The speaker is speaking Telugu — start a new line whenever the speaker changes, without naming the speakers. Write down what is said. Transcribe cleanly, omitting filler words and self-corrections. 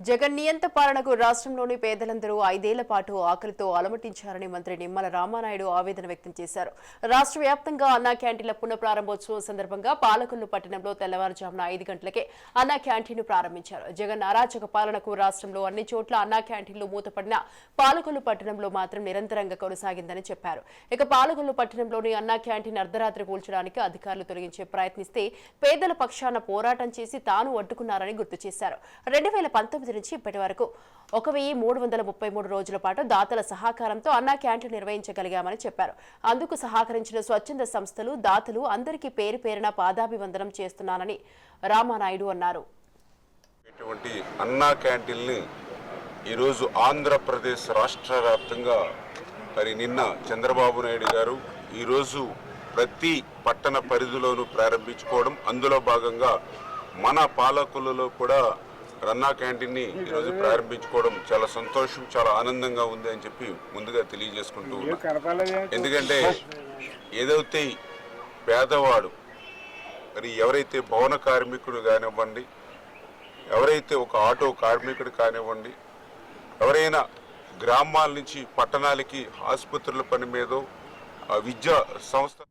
జగన్ నియంత పాలనకు రాష్ట్రంలోని పేదలందరూ 5 ఏళ్ల పాటు ఆకలితో అలమటించారని మంత్రి నిమ్మల రామానాయుడు ఆవేదన వ్యక్తం చేశారు. రాష్ట్ర వ్యాప్తంగా అన్నా క్యాంటీన్ల పునఃప్రారంభోత్సవం సందర్భంగా పాలకొల్లు పట్టణంలో తెల్లవారుజామున 5 గంటలకే అన్నా క్యాంటీన్ను ప్రారంభించారు. జగన్ అరాచక పాలనకు రాష్ట్రంలో అన్ని చోట్ల అన్నా క్యాంటీన్లు మూతపడిన పాలకొల్లు పట్టణంలో మాత్రం నిరంతరంగా కొనసాగిందని చెప్పారు. ఇక పాలకొల్లు పట్టణంలోని అన్నా క్యాంటీన్ అర్ధరాత్రి కూల్చడానికి అధికారులు తొలగించే ప్రయత్నిస్తే పేదల పక్షాన పోరాటం చేసి తాను అడ్డుకున్నారని గుర్తు చేశారు. 2019 నుంచి ఇప్పటి వరకు 1333 రోజుల పాటు దాతల సహకారంతో అన్నా క్యాంటీన్ నిర్వహించగలిగామని చెప్పారు. అందుకు సహకరించిన స్వచ్ఛంద సంస్థలు, దాతలు అందరికీ పేరు పేరున పాదాభివందనం చేస్తున్నానని రామానాయుడు అన్నారు.
ఇటువంటి అన్నా క్యాంటీన్ని ఈరోజు ఆంధ్రప్రదేశ్ రాష్ట్ర వ్యాప్తంగా మరి నిన్న చంద్రబాబు నాయుడు గారు ఈరోజు ప్రతి పట్టణ పరిధిలోనూ ప్రారంభించుకోవడం, అందులో భాగంగా మన పాలకులలో కూడా అన్నా క్యాంటీన్ని ఈరోజు ప్రారంభించుకోవడం చాలా సంతోషం, చాలా ఆనందంగా ఉంది అని చెప్పి ముందుగా తెలియజేసుకుంటూ ఉన్నా. ఎందుకంటే ఏదైతే పేదవాడు మరి ఎవరైతే భవన కార్మికుడు కానివ్వండి, ఎవరైతే ఒక ఆటో కార్మికుడు కానివ్వండి, ఎవరైనా గ్రామాల నుంచి పట్టణాలకి ఆసుపత్రుల పని మీదో విద్యా సంస్థ